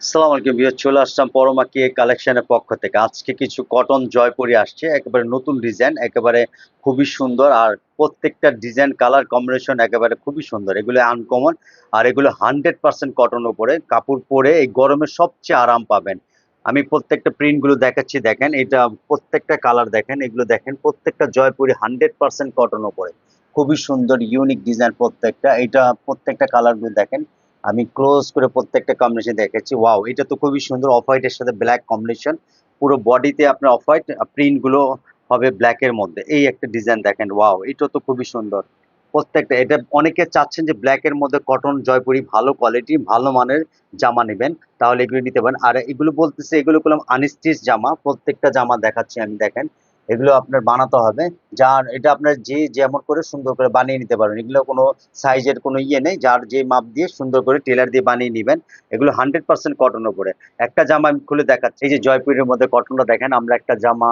আসসালামু আলাইকুম ভিউয়ার, চলে আসলাম পরমাকি কালেকশনের পক্ষ থেকে। আজকে কিছু কটন জয়পুরি আসছে, একেবারে নতুন ডিজাইন, একেবারে খুবই সুন্দর। আর প্রত্যেকটা ডিজাইন কালার কম্বিনেশন একেবারে খুবই সুন্দর। এগুলো আনকমন, আর এগুলো 100% কটন উপরে কাপড় পরে এই গরমে সবচেয়ে আরাম পাবেন। আমি প্রত্যেকটা প্রিন্ট গুলো দেখাচ্ছি, দেখেন এটা প্রত্যেকটা কালার, দেখেন এগুলো, দেখেন প্রত্যেকটা জয়পুরি 100% কটন উপরে খুবই সুন্দর ইউনিক ডিজাইন প্রত্যেকটা। এটা প্রত্যেকটা কালার গুলো দেখেন, আমি ক্লোজ করে প্রত্যেকটা কম্বিনেশন দেখেছি। ওয়াও, এটা তো খুবই সুন্দর, অফ হোয়াইটের সাথে ব্ল্যাক কম্বিনেশন। পুরো বডিতে আপনার অফ হোয়াইট, প্রিন্ট গুলো হবে ব্ল্যাক এর মধ্যে। এই একটা ডিজাইন দেখেন, ওয়াও এটা তো খুবই সুন্দর। প্রত্যেকটা এটা অনেকে চাচ্ছেন যে ব্ল্যাক এর মধ্যে কটন জয়পুরি ভালো কোয়ালিটি ভালো মানের জামা নেবেন, তাহলে এগুলো নিতে পারেন। আর এগুলো বলতেছে এগুলো করলাম আনস্টিচ জামা, প্রত্যেকটা জামা দেখাচ্ছি আমি, দেখেন এগুলো আপনার বানাতে হবে। যার এটা আপনার যে যেমন করে সুন্দর করে বানিয়ে নিতে পারবেন, এগুলো কোনো সাইজের কোনো ইয়ে নেই, যার যে মাপ দিয়ে সুন্দর করে টেলার দিয়ে বানিয়ে নিবেন। এগুলো 100% কটন উপরে। একটা জামা আমি খুলে দেখাচ্ছি, এই যে জয়পুরের মধ্যে কটনটা দেখেন, আমরা একটা জামা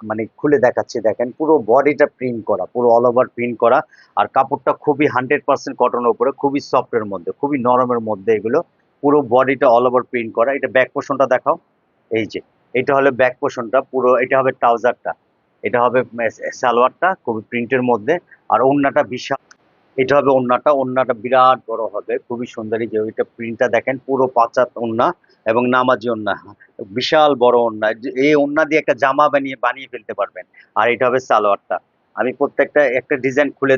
মানে খুলে দেখাচ্ছি, দেখেন পুরো বডিটা প্রিন্ট করা, পুরো অল ওভার প্রিন্ট করা। আর কাপড়টা খুবই 100% কটন উপরে, খুবই সফটের মধ্যে, খুবই নরমের মধ্যে এগুলো। পুরো বডিটা অল ওভার প্রিন্ট করা। এটা ব্যাক পোর্শনটা দেখাও। এই যে এটা হলো ব্যাক পোর্শনটা পুরো, এটা হবে ট্রাউজারটা, এটা হবে সালোয়ারটা খুবই প্রিন্টের মধ্যে। আর ওড়নাটা বিশাল, এটা হবে ওড়নাটা, ওড়নাটা বিরাট বড় হবে, খুবই সুন্দর। এই যে ওইটা প্রিন্টটা দেখেন, পুরো পাঁচাত ওড়না এবং নামাজি ওড়না, বিশাল বড় ওড়না। এই ওড়না দিয়ে একটা জামা বানিয়ে বানিয়ে ফেলতে পারবেন। আর এটা হবে সালোয়ারটা। আমি প্রত্যেকটা একটা ডিজাইন খুলে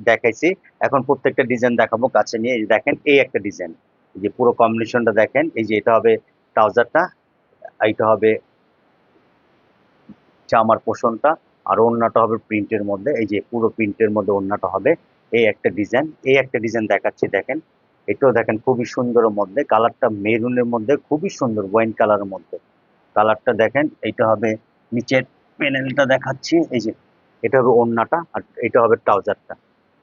দেখাইছি। এখন প্রত্যেকটা ডিজাইন দেখাবো কাছে নিয়ে। এই যে দেখেন, এই একটা ডিজাইন, এই যে পুরো কম্বিনেশনটা দেখেন। এই যে এটা হবে ট্রাউজারটা, এইটা হবে জামার পোষণটা, আর ওড়নাটা হবে প্রিন্টের মধ্যে। এই যে পুরো প্রিন্টের মধ্যে ওড়নাটা হবে। এই একটা ডিজাইন, এই একটা ডিজাইন দেখাচ্ছি, দেখেন এটাও দেখেন খুবই সুন্দরের মধ্যে, কালারটা মেরুনের মধ্যে খুবই সুন্দর, ওয়াইন কালারের মধ্যে কালারটা দেখেন। এইটা হবে নিচের প্যানেলটা দেখাচ্ছি, এই যে এটা হবে ওড়নাটা, আর এটা হবে ট্রাউজারটা।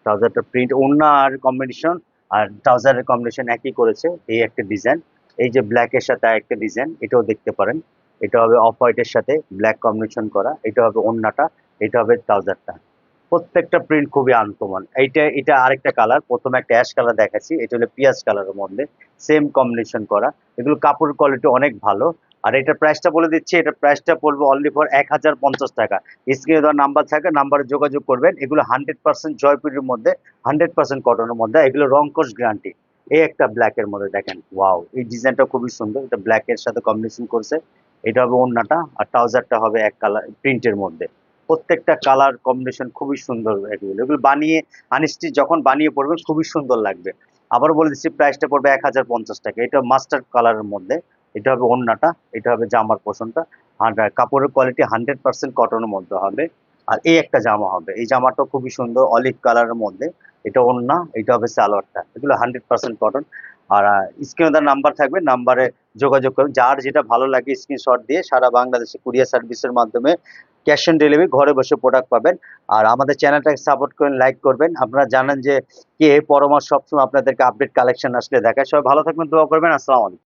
ট্রাউজারটা প্রিন্ট, ওড়না আর কম্বিনেশন আর ট্রাউজারের কম্বিনেশন একই করেছে। এই একটা ডিজাইন, এই যে ব্ল্যাকের সাথে একটা ডিজাইন, এটাও দেখতে পারেন। এটা হবে অফ হোয়াইটের সাথে ব্ল্যাক কম্বিনেশন করা, এটা হবে ওড়নাটা, এটা হবে ট্রাউজারটা। প্রত্যেকটা প্রিন্ট খুবই আনকমন। এটা আরেকটা কালার, প্রথমে একটা অ্যাশ কালার দেখাচ্ছি, এটা হলো পিঁয়াজ কালারের মধ্যে সেম কম্বিনেশন করা। এগুলো কাপড়ের কোয়ালিটি অনেক ভালো। আর এটার প্রাইসটা বলে দিচ্ছি, এটার প্রাইসটা পড়বে অনলি ফর 1050 টাকা। স্ক্রিনে দেওয়ার নাম্বার থাকে, নাম্বারে যোগাযোগ করবেন। এগুলো 100% জয়পুরের মধ্যে, 100% কটনের মধ্যে, এগুলো রংকশ গ্যারান্টি। এই একটা ব্ল্যাক এর মধ্যে দেখেন, ওয়াও এই ডিজাইনটা খুবই সুন্দর, এটা ব্ল্যাক এর সাথে কম্বিনেশন করছে। এটা হবে ওড়নাটা, আর ট্রাউজারটা হবে এক কালার প্রিন্টের মধ্যে। প্রত্যেকটা কালার কম্বিনেশন খুবই সুন্দর। এগুলো এগুলো বানিয়ে আনস্টিচ যখন বানিয়ে পড়বেন খুবই সুন্দর লাগবে। আবার বলে দিচ্ছি, প্রাইসটা পড়বে 1050 টাকা। এটা মাস্টার্ড কালারের মধ্যে, এটা হবে ওড়নাটা, এটা হবে জামার পোষণটা। আর কাপড়ের কোয়ালিটি 100% কটনের মধ্যে হবে। আর এই একটা জামা হবে, এই জামাটা খুবই সুন্দর অলিভ কালারের মধ্যে। এটা ওড়না, এটা হবে সালোয়ারটা। এগুলো 100% কটন। আর স্ক্রিনে তার নাম্বার থাকবে, নাম্বারে যোগাযোগ করুন। যার যেটা ভালো লাগে স্ক্রিনশট দিয়ে সারা বাংলাদেশে কুরিয়ার সার্ভিসের মাধ্যমে ক্যাশ অন ডেলিভারি, ঘরে বসে প্রোডাক্ট পাবেন। আর আমাদের চ্যানেলটাকে সাপোর্ট করেন, লাইক করবেন। আপনারা জানেন যে কে পরমার সবসময় আপনাদেরকে আপডেট কালেকশন আসলে দেখায়। সবাই ভালো থাকবেন, দোয়া করবেন। আসসালামু আলাইকুম।